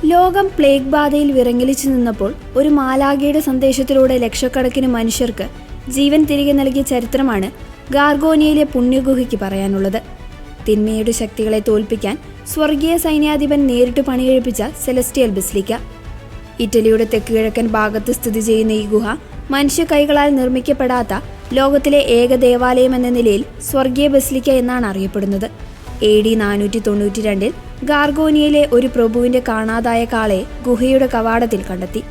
ലോകം പ്ലേഗ് ബാധയിൽ വിറങ്ങലിച്ചു നിന്നപ്പോൾ ഒരു മാലാഖയുടെ സന്ദേശത്തിലൂടെ ലക്ഷക്കണക്കിന് മനുഷ്യർക്ക് ജീവൻ തിരികെ നൽകിയ ചരിത്രമാണ് ഗാർഗോനിയയിലെ പുണ്യഗുഹയ്ക്ക് പറയാനുള്ളത്. തിന്മയുടെ ശക്തികളെ തോൽപ്പിക്കാൻ സ്വർഗീയ സൈന്യാധിപൻ നേരിട്ട് പണികഴിപ്പിച്ച സെലസ്റ്റിയൽ ബസിലിക്ക. ഇറ്റലിയുടെ തെക്കുകിഴക്കൻ ഭാഗത്ത് സ്ഥിതി ചെയ്യുന്ന ഈ ഗുഹ മനുഷ്യ കൈകളാൽ നിർമ്മിക്കപ്പെടാത്ത ലോകത്തിലെ ഏക ദേവാലയം എന്ന നിലയിൽ സ്വർഗീയ ബസിലിക്ക എന്നാണ് അറിയപ്പെടുന്നത്. AD 492 ഗാർഗോനിയയിലെ ഒരു പ്രഭുവിന്റെ കാണാതായ കാളയെ ഗുഹയുടെ കവാടത്തിൽ കണ്ടെത്തി.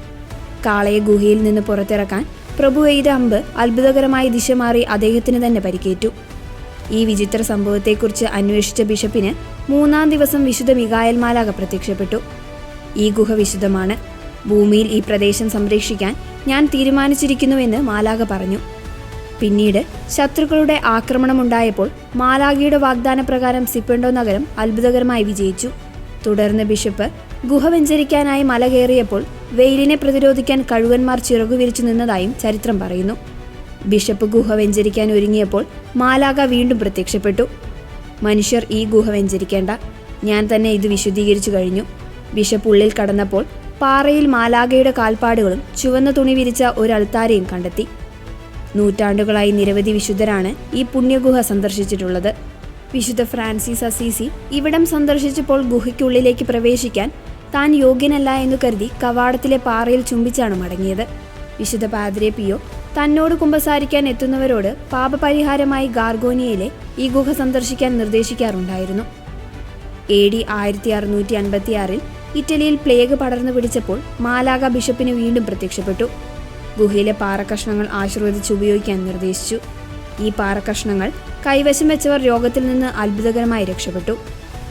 കാളയെ ഗുഹയിൽ നിന്ന് പുറത്തിറക്കാൻ പ്രഭു എയ്ത അമ്പ് അത്ഭുതകരമായി ദിശ മാറി അദ്ദേഹത്തിന് തന്നെ പരിക്കേറ്റു. ഈ വിചിത്ര സംഭവത്തെക്കുറിച്ച് അന്വേഷിച്ച ബിഷപ്പിന് 3-ാം ദിവസം വിശുദ്ധ മിഖായേൽ മാലാഖ പ്രത്യക്ഷപ്പെട്ടു. ഈ ഗുഹ വിശുദ്ധമാണ്. ഭൂമിയിൽ ഈ പ്രദേശം സംരക്ഷിക്കാൻ ഞാൻ തീരുമാനിച്ചിരിക്കുന്നുവെന്ന് മാലാഖ പറഞ്ഞു. പിന്നീട് ശത്രുക്കളുടെ ആക്രമണമുണ്ടായപ്പോൾ മാലാഖയുടെ വാഗ്ദാനപ്രകാരം സിപ്പണ്ടോ നഗരം അത്ഭുതകരമായി വിജയിച്ചു. തുടർന്ന് ബിഷപ്പ് ഗുഹ വെഞ്ചരിക്കാനായി മല കയറിയപ്പോൾ വെയിലിനെ പ്രതിരോധിക്കാൻ കഴുകന്മാർ ചിറകുവിരിച്ചു നിന്നതായും ചരിത്രം പറയുന്നു. ബിഷപ്പ് ഗുഹ വെഞ്ചരിക്കാൻ ഒരുങ്ങിയപ്പോൾ മാലാഖ വീണ്ടും പ്രത്യക്ഷപ്പെട്ടു. മനുഷ്യർ ഈ ഗുഹ വെഞ്ചരിക്കേണ്ട, ഞാൻ തന്നെ ഇത് വിശുദ്ധീകരിച്ചു കഴിഞ്ഞു. ബിഷപ്പ് ഉള്ളിൽ കടന്നപ്പോൾ പാറയിൽ മാലാഖയുടെ കാൽപ്പാടുകളും ചുവന്ന തുണി വിരിച്ച ഒരു അൾത്താരയും കണ്ടെത്തി. നൂറ്റാണ്ടുകളായി നിരവധി വിശുദ്ധരാണ് ഈ പുണ്യഗുഹ സന്ദർശിച്ചിട്ടുള്ളത്. വിശുദ്ധ ഫ്രാൻസിസ് അസീസി ഇവിടം സന്ദർശിച്ചപ്പോൾ ഗുഹയ്ക്കുള്ളിലേക്ക് പ്രവേശിക്കാൻ താൻ യോഗ്യനല്ല എന്നു കരുതി കവാടത്തിലെ പാറയിൽ ചുംബിച്ചാണ് മടങ്ങിയത്. വിശുദ്ധ പാദ്രെ പിയോ തന്നോട് കുമ്പസാരിക്കാൻ എത്തുന്നവരോട് പാപപരിഹാരമായി ഗാർഗോനിയയിലെ ഈ ഗുഹ സന്ദർശിക്കാൻ നിർദ്ദേശിക്കാറുണ്ടായിരുന്നു. AD 1656 ഇറ്റലിയിൽ പ്ലേഗ് പടർന്നു പിടിച്ചപ്പോൾ മാലാഖ ബിഷപ്പിന് വീണ്ടും പ്രത്യക്ഷപ്പെട്ടു. ഗുഹയിലെ പാറക്കഷ്ണങ്ങൾ ആശീർവദിച്ച് ഉപയോഗിക്കാൻ നിർദ്ദേശിച്ചു. ഈ പാറക്കഷ്ണങ്ങൾ കൈവശം വെച്ചവർ രോഗത്തിൽ നിന്ന് അത്ഭുതകരമായി രക്ഷപ്പെട്ടു.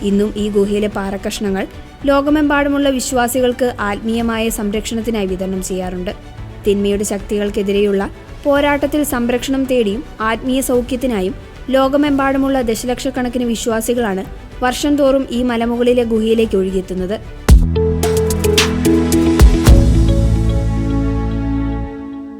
ഇന്നും ഈ ഗുഹയിലെ പാറക്കഷ്ണങ്ങൾ ലോകമെമ്പാടുമുള്ള വിശ്വാസികൾക്ക് ആത്മീയമായ സംരക്ഷണത്തിനായി വിതരണം ചെയ്യാറുണ്ട്. തിന്മയുടെ ശക്തികൾക്കെതിരെയുള്ള പോരാട്ടത്തിൽ സംരക്ഷണം തേടിയും ആത്മീയ സൗഖ്യത്തിനായും ലോകമെമ്പാടുമുള്ള ദശലക്ഷക്കണക്കിന് വിശ്വാസികളാണ് വർഷം തോറും ഈ മലമുകളിലെ ഗുഹയിലേക്ക് ഒഴുകിയെത്തുന്നത്.